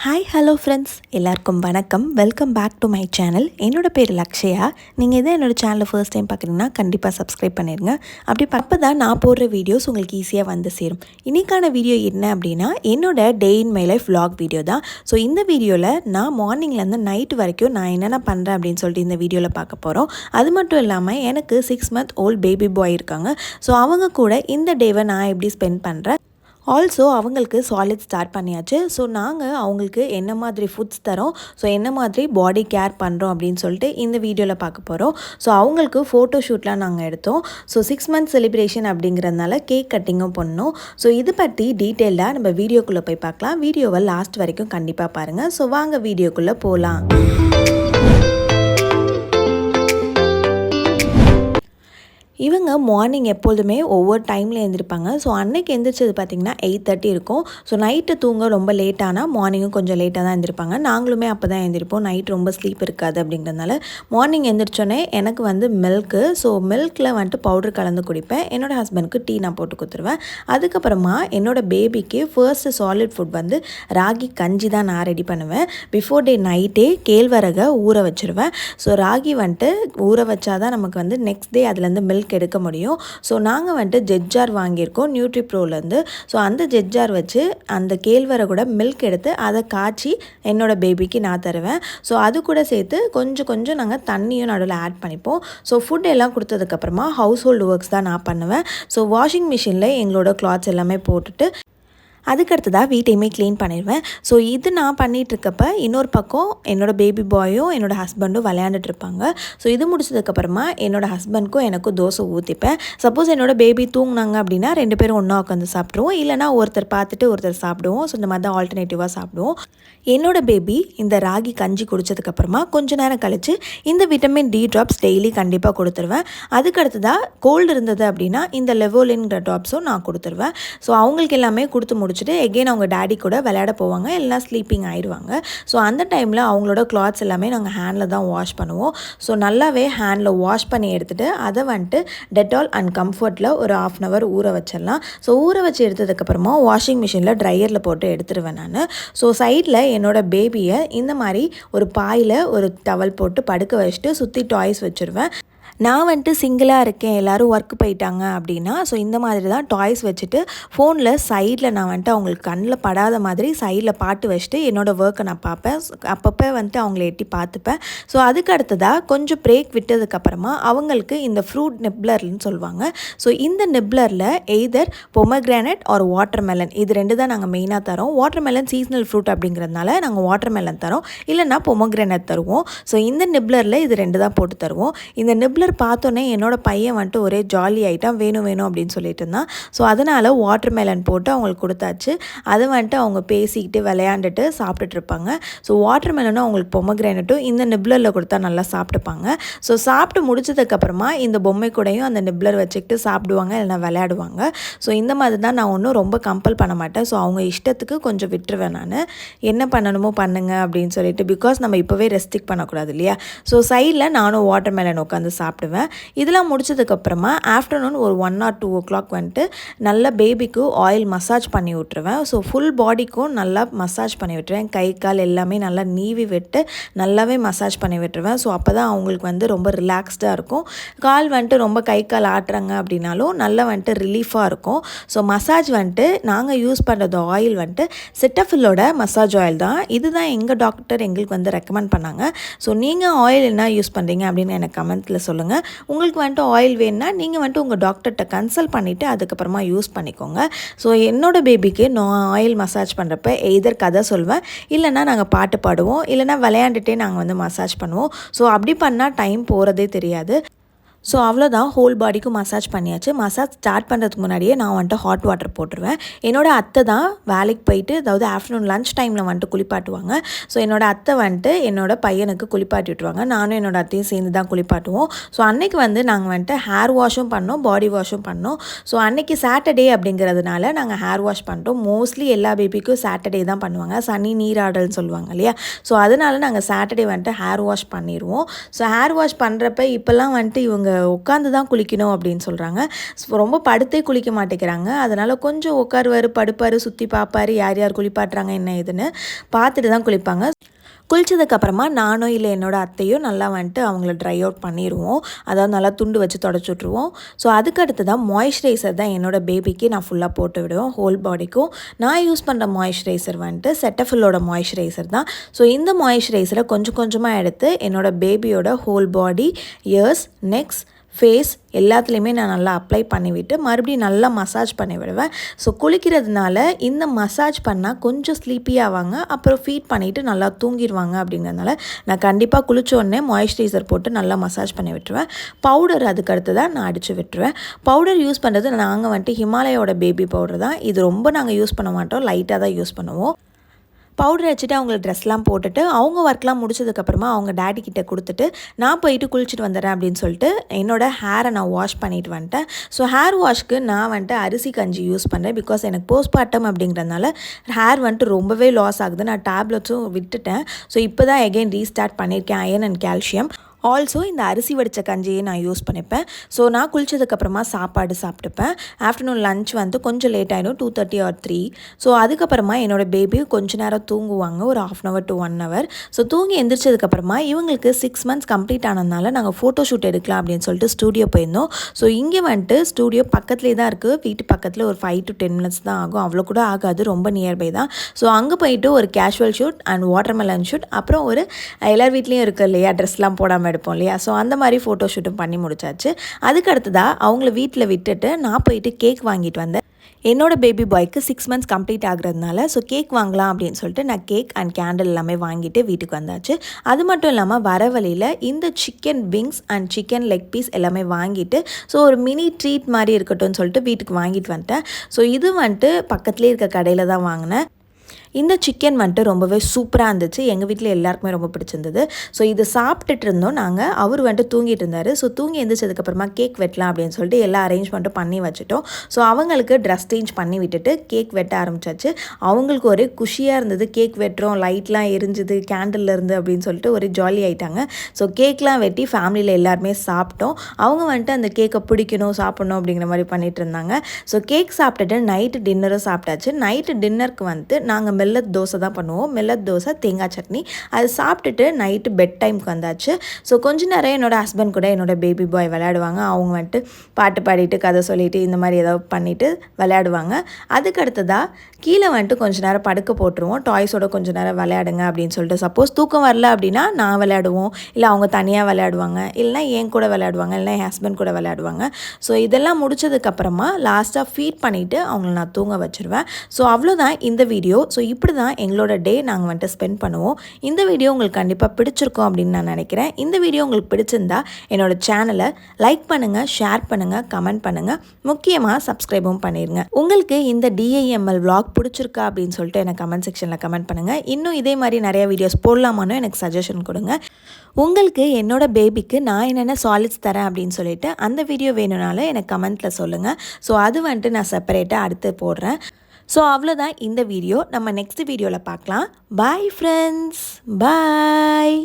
Hi hello friends, எல்லாருக்கும் வணக்கம். Welcome back to my channel. என்னோட பேர் லக்ஷயா. நீங்கள் எதாவது என்னோடய சேனலை ஃபர்ஸ்ட் டைம் பார்க்குறீங்கன்னா கண்டிப்பாக சப்ஸ்கிரைப் பண்ணிடுங்க. அப்போ தான் நான் போடுற வீடியோஸ் உங்களுக்கு ஈஸியாக வந்து சேரும். இன்றைக்கான வீடியோ என்ன அப்படின்னா, என்னோட day in my life vlog video தான். ஸோ இந்த வீடியோவில் நான் மார்னிங்லேருந்து நைட் வரைக்கும் நான் என்னென்ன பண்ணுறேன் அப்படின்னு சொல்லிட்டு இந்த வீடியோவில் பார்க்க போகிறோம். அது மட்டும் இல்லாமல் எனக்கு 6 month ஓல்ட் பேபி பாய் இருக்காங்க. ஸோ அவங்க கூட இந்த டேவை நான் எப்படி ஸ்பெண்ட் பண்ணுறேன், ஆல்சோ அவங்களுக்கு சாலிட் ஸ்டார்ட் பண்ணியாச்சு. ஸோ நாங்கள் அவங்களுக்கு என்ன மாதிரி ஃபுட்ஸ் தரோம், ஸோ என்ன மாதிரி பாடி கேர் பண்ணுறோம் அப்படின்னு சொல்லிட்டு இந்த வீடியோவில் பார்க்க போகிறோம். ஸோ அவங்களுக்கு ஃபோட்டோ ஷூட்லாம் நாங்கள் எடுத்தோம். ஸோ 6 month செலிப்ரேஷன் அப்படிங்கிறதுனால கேக் கட்டிங்கும் பண்ணோம். ஸோ இது பற்றி டீட்டெயிலாக நம்ம வீடியோக்குள்ளே போய் பார்க்கலாம். வீடியோவை லாஸ்ட் வரைக்கும் கண்டிப்பாக பாருங்கள். ஸோ வாங்க வீடியோக்குள்ளே போகலாம். இவங்க மார்னிங் எப்பொழுதுமே ஒவ்வொரு டைமில் எழுந்திருப்பாங்க. ஸோ அன்னைக்கு எழுந்திரிச்சது பார்த்திங்கன்னா 8:30 இருக்கும். ஸோ நைட்டு தூங்க ரொம்ப லேட்டானால் மார்னிங்கும் கொஞ்சம் லேட்டாக தான் எழுந்திருப்பாங்க. நாங்களுமே அப்போ தான் எழுந்திருப்போம். நைட் ரொம்ப ஸ்லீப் இருக்காது அப்படிங்கிறதுனால மார்னிங் எழுந்திரிச்சோன்னே எனக்கு வந்து மில்க்கு, ஸோ மில்கில் வந்துட்டு பவுடர் கலந்து குடிப்பேன். என்னோடய ஹஸ்பண்டுக்கு டீ நான் போட்டு கொடுத்துருவேன். அதுக்கப்புறமா என்னோடய பேபிக்கு ஃபர்ஸ்ட்டு சாலிட் ஃபுட் வந்து ராகி கஞ்சி தான் நான் ரெடி பண்ணுவேன். பிஃபோர் டே நைட்டே கேழ்வரகை ஊற வச்சுருவேன். ஸோ ராகி வந்துட்டு ஊற வச்சா தான் நமக்கு வந்து நெக்ஸ்ட் டே அதுலேருந்து மில்க் எடுக்க முடியும். ஸோ நாங்கள் வந்துட்டு ஜெட் ஜார் வாங்கியிருக்கோம் நியூட்ரி ப்ரோலேருந்து. ஸோ அந்த ஜெட் ஜார் வச்சு அந்த கேழ்வரகோட மில்க் எடுத்து அதை காய்ச்சி என்னோடய பேபிக்கு நான் தருவேன். ஸோ அது கூட சேர்த்து கொஞ்சம் நாங்கள் தண்ணியும் நடுவில் ஆட் பண்ணிப்போம். ஸோ ஃபுட் எல்லாம் கொடுத்ததுக்கப்புறமா ஹவுஸ் ஹோல்டு ஒர்க்ஸ் தான் நான் பண்ணுவேன். ஸோ வாஷிங் மிஷினில் எங்களோட கிளாத்ஸ் எல்லாமே போட்டுட்டு அதுக்கடுத்ததாக வீட்டையுமே க்ளீன் பண்ணிடுவேன். ஸோ இது நான் பண்ணிகிட்ருக்கப்ப இன்னொரு பக்கம் என்னோடய பேபி பாயும் என்னோடய ஹஸ்பண்டும் விளையாண்டுட்ருப்பாங்க. ஸோ இது முடிச்சதுக்கப்புறமா என்னோடய ஹஸ்பண்ட்க்கும் எனக்கும் தோசை ஊற்றிப்பேன். சப்போஸ் என்னோடய பேபி தூங்கினாங்க அப்படின்னா 2 பேரும் ஒன்றா உட்காந்து சாப்பிட்ருவோம். இல்லைனா ஒருத்தர் பார்த்துட்டு ஒருத்தர் சாப்பிடுவோம். ஸோ இந்த மாதிரி தான் ஆல்டர்னேட்டிவாக சாப்பிடுவோம். என்னோடய பேபி இந்த ராகி கஞ்சி குடித்ததுக்கப்புறமா கொஞ்ச நேரம் கழித்து இந்த விட்டமின் டி ட்ராப்ஸ் டெய்லி கண்டிப்பாக கொடுத்துருவேன். அதுக்கடுத்ததாக கோல்டு இருந்தது அப்படின்னா இந்த லெவோலின்கிற ட்ராப்ஸும் நான் கொடுத்துருவேன். ஸோ அவங்களுக்கு எல்லாமே கொடுத்து முடிச்சுட்டு எகெயின் அவங்க டேடி கூட விளையாட போவாங்க. எல்லாம் ஸ்லீப்பிங் ஆயிடுவாங்க. ஸோ அந்த டைமில் அவங்களோட கிளாத்ஸ் எல்லாமே நாங்கள் ஹேண்டில் தான் வாஷ் பண்ணுவோம். ஸோ நல்லாவே ஹேண்டில் வாஷ் பண்ணி எடுத்துகிட்டு அதை வந்துட்டு டெட்டால் அண்ட் கம்ஃபர்ட்டில் ஒரு 1/2 hour ஊற வச்சிடலாம். ஸோ ஊற வச்சு எடுத்ததுக்கப்புறமா வாஷிங் மிஷினில் ட்ரையரில் போட்டு எடுத்துருவேன் நான். ஸோ சைடில் என்னோடய பேபியை இந்த மாதிரி ஒரு பாயில் ஒரு டவல் போட்டு படுக்க வச்சுட்டு சுற்றி டாய்ஸ் வச்சுருவேன். நான் வந்துட்டு சிங்கிளாக இருக்கேன், எல்லோரும் ஒர்க் போயிட்டாங்க அப்படின்னா ஸோ இந்த மாதிரி தான் டாய்ஸ் வச்சுட்டு ஃபோனில் சைடில் நான் வந்துட்டு அவங்களுக்கு கண்ணில் படாத மாதிரி சைடில் பாட்டு வச்சுட்டு என்னோடய ஒர்க்கை நான் பார்ப்பேன். அப்பப்போ வந்துட்டு அவங்கள எட்டி பார்த்துப்பேன். ஸோ அதுக்கு அடுத்ததாக கொஞ்சம் பிரேக் விட்டதுக்கப்புறமா அவங்களுக்கு இந்த ஃப்ரூட் நிப்ளர்னு சொல்லுவாங்க. ஸோ இந்த நிப்ளரில் எய்தர் பொமக்ரானட் ஆர் வாட்டர்மெலன் இது 2 தான் நாங்கள் மெயினாக தரோம். வாட்டர்மெலன் சீசனல் ஃப்ரூட் அப்படிங்கிறதுனால நாங்கள் வாட்டர்மெலன் தரோம், இல்லைனா பொமக்ரானட் தருவோம். ஸோ இந்த நிப்ளரில் இது 2 தான் போட்டு தருவோம். இந்த நிப்ளர் பார்த்தோன்னே என்னோட பையன் வந்துட்டு ஒரே ஜாலி ஆகிட்டான், வேணும் அப்படின்னு சொல்லிட்டு இருந்தான். ஸோ அதனால் வாட்டர்மெலன் போட்டு அவங்களுக்கு கொடுத்தாச்சு. அதை வந்துட்டு அவங்க பேசிக்கிட்டு விளையாண்டுட்டு சாப்பிட்டுட்ருப்பாங்க. ஸோ வாட்டர்மெலனும் அவங்களுக்கு பொமக்ரானட்டும் இந்த நிப்ளரில் கொடுத்தா நல்லா சாப்பிட்டுப்பாங்க. ஸோ சாப்பிட்டு முடிச்சதுக்கப்புறமா இந்த பொம்மை கூடையும் அந்த நிப்ளர் வச்சுக்கிட்டு சாப்பிடுவாங்க, இல்லைனா விளையாடுவாங்க. ஸோ இந்த மாதிரி தான் நான் ஒன்றும் ரொம்ப கம்பல் பண்ண மாட்டேன். ஸோ அவங்க இஷ்டத்துக்கு கொஞ்சம் விட்டுருவேன் நான். என்ன பண்ணணுமோ பண்ணுங்க அப்படின்னு சொல்லிட்டு, பிகாஸ் நம்ம இப்போவே ரெஸ்ட்ரிக்ட் பண்ணக்கூடாது இல்லையா. ஸோ சைடில் நானும் வாட்டர்மெலன் உட்காந்து சாப்பிடுவேன். இதெல்லாம் முடிச்சதுக்கப்புறமா ஆஃப்டர்நூன் ஒரு 1 or 2 o'clock வந்துட்டு நல்லா பேபிக்கு ஆயில் மசாஜ் பண்ணி விட்டுருவேன். ஸோ ஃபுல் பாடிக்கும் நல்லா மசாஜ் பண்ணி விட்டுருவேன். கை கால் எல்லாமே நல்லா நீவி விட்டு நல்லாவே மசாஜ் பண்ணி விட்டுருவேன். ஸோ அப்போ தான் அவங்களுக்கு வந்து ரொம்ப ரிலாக்ஸ்டாக இருக்கும். கால் வந்துட்டு ரொம்ப கை கால் ஆட்டுறாங்க அப்படின்னாலும் நல்லா வந்துட்டு ரிலீஃபாக இருக்கும். ஸோ மசாஜ் வந்துட்டு நாங்கள் யூஸ் பண்ணுறது ஆயில் வந்துட்டு செட்டஃபில்லோட மசாஜ் ஆயில் தான். இதுதான் எங்கள் டாக்டர் எங்களுக்கு வந்து ரெக்கமெண்ட் பண்ணாங்க. ஸோ நீங்கள் ஆயில் என்ன யூஸ் பண்ணுறீங்க அப்படின்னு எனக்கு கமெண்ட்டில் சொல்லுங்கள். உங்களுக்கு வந்துட்டு ஆயில் வேணுன்னா நீங்கள் வந்துட்டு உங்கள் டாக்டர்கிட்ட கன்சல்ட் பண்ணிவிட்டு அதுக்கப்புறமா யூஸ் பண்ணிக்கோங்க. ஸோ என்னோடய பேபிக்கு நான் ஆயில் மசாஜ் பண்ணுறப்ப எய்தர் கதை சொல்வேன், இல்லைனா நாங்கள் பாட்டு பாடுவோம், இல்லைனா விளையாண்டுட்டே நாங்கள் வந்து மசாஜ் பண்ணுவோம். ஸோ அப்படி பண்ணால் டைம் போகிறதே தெரியாது. ஸோ அவ்வளோதான், ஹோல் பாடிக்கும் மசாஜ் பண்ணியாச்சு. மசாஜ் ஸ்டார்ட் பண்ணுறதுக்கு முன்னாடியே நான் வந்துட்டு ஹாட் வாட்டர் போட்டுருவேன். என்னோடய அத்தை தான் வேலைக்கு போயிட்டு, அதாவது ஆஃப்டர்நூன் லன்ச் டைமில் வந்துட்டு குளிப்பாட்டுவாங்க. ஸோ என்னோடய அத்தை வந்துட்டு என்னோடய பையனுக்கு குளிப்பாட்டி விட்டுருவாங்க. நானும் என்னோடய அத்தையும் சேர்ந்து தான் குளிப்பாட்டுவோம். ஸோ அன்றைக்கி வந்து நாங்கள் வந்துட்டு ஹேர் வாஷும் பண்ணோம், பாடி வாஷும் பண்ணோம். ஸோ அன்றைக்கி சாட்டர்டே அப்படிங்கிறதுனால நாங்கள் ஹேர் வாஷ் பண்ணிட்டோம். மோஸ்ட்லி எல்லா பேபிக்கும் சாட்டர்டே தான் பண்ணுவாங்க, சனி நீராடல்னு சொல்லுவாங்க இல்லையா. ஸோ அதனால் நாங்கள் சாட்டர்டே வந்துட்டு ஹேர் வாஷ் பண்ணிடுவோம். ஸோ ஹேர் வாஷ் பண்ணுறப்ப இப்போல்லாம் வந்துட்டு இவங்க உட்காந்து தான் குளிக்கணும் அப்படின்னு சொல்கிறாங்க. ரொம்ப படுத்தே குளிக்க மாட்டேங்கிறாங்க. அதனால் கொஞ்சம் உட்காருவார், படுப்பார், சுற்றி பார்ப்பார், யார் யார் குளிப்பாட்டுறாங்க என்ன ஏதுன்னு பார்த்துட்டு தான் குளிப்பாங்க. குளித்ததுக்கப்புறமா நானோ இல்லை என்னோடய அத்தையோ நல்லா வந்துட்டு அவங்கள ட்ரை அவுட் பண்ணிடுவோம். அதாவது நல்லா துண்டு வச்சு தொடச்சி விட்ருவோம். ஸோ அதுக்கடுத்து தான் மாய்ஸ்சரைசர் தான் என்னோடய பேபிக்கு நான் ஃபுல்லாக போட்டு விடுவேன் ஹோல் பாடிக்கும். நான் யூஸ் பண்ணுற மாய்ஸ்சரைசர் வந்துட்டு செட்டஃபில்லோட மாய்ஸ்சரைசர் தான். ஸோ இந்த மாய்ஸ்சரைசரை கொஞ்சம் கொஞ்சமாக எடுத்து என்னோடய பேபியோட ஹோல் பாடி, இயர்ஸ், நெக்ஸ், ஃபேஸ் எல்லாத்துலேயுமே நான் நல்லா அப்ளை பண்ணிவிட்டு மறுபடியும் நல்லா மசாஜ் பண்ணி விடுவேன். ஸோ குளிக்கிறதுனால இந்த மசாஜ் பண்ணால் கொஞ்சம் ஸ்லீப்பி ஆவாங்க, அப்புறம் ஃபீட் பண்ணிவிட்டு நல்லா தூங்கிடுவாங்க. அப்படிங்கிறதுனால நான் கண்டிப்பாக குளிச்ச உடனே மாய்ஸ்சரைசர் போட்டு நல்லா மசாஜ் பண்ணி விட்டுருவேன். பவுடர் அதுக்கடுத்து தான் நான் அடித்து விட்டுருவேன். பவுடர் யூஸ் பண்ணுறது நாங்கள் வந்துட்டு ஹிமாலயோட பேபி பவுடர் தான். இது ரொம்ப நாங்கள் யூஸ் பண்ண மாட்டோம், லைட்டாக தான் யூஸ் பண்ணுவோம். பவுடர் வச்சுட்டு அவங்களுக்கு ட்ரெஸ்லாம் போட்டுட்டு அவங்க ஒர்க்லாம் முடிச்சதுக்கப்புறமா அவங்க டேடி கிட்டே கொடுத்துட்டு நான் போயிட்டு குளிச்சுட்டு வந்துடுறேன் அப்படின்னு சொல்லிட்டு என்னோடய ஹேரை நான் வாஷ் பண்ணிட்டு வந்துட்டேன். ஸோ ஹேர் வாஷ்க்கு நான் வந்துட்டு அரிசி கஞ்சி யூஸ் பண்ணுறேன். பிகாஸ் எனக்கு போஸ்ட்மார்ட்டம் அப்படிங்கிறதுனால ஹேர் வந்துட்டு ரொம்பவே லாஸ் ஆகுது. நான் டேப்லெட்ஸும் விட்டுட்டேன். ஸோ இப்போ தான் எகெயின் ரீஸ்டார்ட் பண்ணியிருக்கேன் அயர்ன் அண்ட் கால்சியம். ஆல்சோ இந்த அரிசி வடித்த கஞ்சியை நான் யூஸ் பண்ணிப்பேன். ஸோ நான் குளித்ததுக்கப்புறமா சாப்பாடு சாப்பிட்டுப்பேன். ஆஃப்டர்நூன் லன்ச் வந்து கொஞ்சம் லேட் ஆகிடும், 2:30 or 3. ஸோ அதுக்கப்புறமா என்னோடய பேபி கொஞ்ச நேரம் தூங்குவாங்க, ஒரு 1/2 hour to 1 hour. ஸோ தூங்கி எந்திரிச்சதுக்கப்புறமா இவங்களுக்கு 6 months கம்ப்ளீட் ஆனதுனால நாங்கள் ஃபோட்டோ ஷூட் எடுக்கலாம் அப்படின்னு சொல்லிட்டு ஸ்டூடியோ போயிருந்தோம். ஸோ இங்கே வந்துட்டு ஸ்டூடியோ பக்கத்துலேயே தான் இருக்குது. வீட்டு பக்கத்தில் ஒரு 5 to 10 minutes தான் ஆகும், அவ்வளோ கூட ஆகாது, ரொம்ப நியர்பை தான். ஸோ அங்கே போயிட்டு ஒரு casual shoot and watermelon shoot, அப்புறம் ஒரு எல்லார் வீட்லேயும் இருக்குது இல்லையா ட்ரெஸ்லாம் போடாமல் எடுப்போம் இல்லையா, ஸோ அந்த மாதிரி ஃபோட்டோ ஷூட்டும் பண்ணி முடிச்சாச்சு. அதுக்கு அடுத்ததாக அவங்கள வீட்டில் விட்டுட்டு நான் போயிட்டு கேக் வாங்கிட்டு வந்தேன். என்னோட பேபி பாய்க்கு 6 months கம்ப்ளீட் ஆகுறதுனால ஸோ கேக் வாங்கலாம் அப்படின்னு சொல்லிட்டு நான் கேக் அண்ட் கேண்டில் எல்லாமே வாங்கிட்டு வீட்டுக்கு வந்தாச்சு. அது மட்டும் இல்லாமல் வர வழியில் இந்த chicken wings and chicken leg piece எல்லாமே வாங்கிட்டு ஸோ ஒரு மினி ட்ரீட் மாதிரி இருக்கட்டும்னு சொல்லிட்டு வீட்டுக்கு வாங்கிட்டு வந்துட்டேன். ஸோ இது வந்துட்டு பக்கத்துலேயே இருக்க கடையில் தான் வாங்கினேன். இந்த சிக்கன் வந்துட்டு ரொம்பவே சூப்பராக இருந்துச்சு. எங்கள் வீட்டில் எல்லாருக்குமே ரொம்ப பிடிச்சிருந்தது. ஸோ இது சாப்பிட்டுட்டு இருந்தோம் நாங்கள். அவர் வந்துட்டு தூங்கிட்டு இருந்தார். ஸோ தூங்கி எழுந்திரிச்சதுக்கப்புறமா கேக் வெட்டலாம் அப்படின்னு சொல்லிட்டு எல்லா அரேஞ்ச்மெண்ட்டும் பண்ணி வச்சுட்டோம். ஸோ அவங்களுக்கு ட்ரெஸ் சேஞ்ச் பண்ணி விட்டுட்டு கேக் வெட்ட ஆரம்பிச்சாச்சு. அவங்களுக்கு ஒரே குஷியாக இருந்தது. கேக் வெட்டுறோம், லைட்லாம் எரிஞ்சுது, கேண்டில் இருந்து அப்படின்னு சொல்லிட்டு ஒரு ஜாலி ஆகிட்டாங்க. ஸோ கேக்லாம் வெட்டி ஃபேமிலியில் எல்லாருமே சாப்பிட்டோம். அவங்க வந்துட்டு அந்த கேக்கை பிடிக்கணும், சாப்பிடணும் அப்படிங்கிற மாதிரி பண்ணிகிட்டு இருந்தாங்க. ஸோ கேக் சாப்பிட்டுட்டு நைட்டு டின்னரும் சாப்பிட்டாச்சு. நைட்டு டின்னருக்கு வந்துட்டு நாங்கள் மில்லட் தோசை தான் பண்ணுவோம். மில்லட் தோசை, தேங்காய் சட்னி. அது சாப்பிட்டுட்டு நைட்டு பெட் டைமுக்கு வந்தாச்சு. ஸோ கொஞ்ச நேரம் என்னோடய ஹஸ்பண்ட் கூட என்னோடய பேபி பாய் விளையாடுவாங்க. அவங்க வந்துட்டு பாட்டு பாடிட்டு கதை சொல்லிவிட்டு இந்த மாதிரி ஏதாவது பண்ணிவிட்டு விளையாடுவாங்க. அதுக்கு அடுத்ததாக கீழே வந்துட்டு கொஞ்ச நேரம் படுக்க போட்டுருவோம். டாய்ஸோட கொஞ்சம் நேரம் விளையாடுங்க அப்படின்னு சொல்லிட்டு. சப்போஸ் தூக்கம் வரல அப்படின்னா நான் விளையாடுவோம், இல்லை அவங்க தனியாக விளையாடுவாங்க, இல்லைனா என் கூட விளையாடுவாங்க, இல்லைனா என் ஹஸ்பண்ட் கூட விளையாடுவாங்க. ஸோ இதெல்லாம் முடிச்சதுக்கப்புறமா லாஸ்ட்டாக ஃபீட் பண்ணிவிட்டு அவங்கள நான் தூங்க வச்சுருவேன். ஸோ அவ்வளோதான் இந்த வீடியோ. ஸோ இப்படி தான் எங்களோட டே நாங்கள் வந்துட்டு ஸ்பெண்ட் பண்ணுவோம். இந்த வீடியோ உங்களுக்கு கண்டிப்பாக பிடிச்சிருக்கும் அப்படின்னு நான் நினைக்கிறேன். இந்த வீடியோ உங்களுக்கு பிடிச்சிருந்தா என்னோட சேனலை லைக் பண்ணுங்கள், ஷேர் பண்ணுங்கள், கமெண்ட் பண்ணுங்கள், முக்கியமாக சப்ஸ்கிரைபும் பண்ணிடுங்க. உங்களுக்கு இந்த DIML vlog பிடிச்சிருக்கா அப்படின்னு சொல்லிட்டு எனக்கு கமெண்ட் செக்ஷனில் கமெண்ட் பண்ணுங்கள். இன்னும் இதே மாதிரி நிறைய வீடியோஸ் போடலாமான்னு எனக்கு சஜஷன் கொடுங்க. உங்களுக்கு என்னோட பேபிக்கு நான் என்னென்ன சாலிட்ஸ் தரேன் அப்படின்னு சொல்லிட்டு அந்த வீடியோ வேணும்னாலும் எனக்கு கமெண்ட்டில் சொல்லுங்கள். ஸோ அது வந்துட்டு நான் செப்பரேட்டாக அடுத்து போடுறேன். ஸோ அவ்வளோதான் இந்த வீடியோ. நம்ம நெக்ஸ்ட் வீடியோவில் பார்க்கலாம். பாய் ஃப்ரெண்ட்ஸ், பாய்.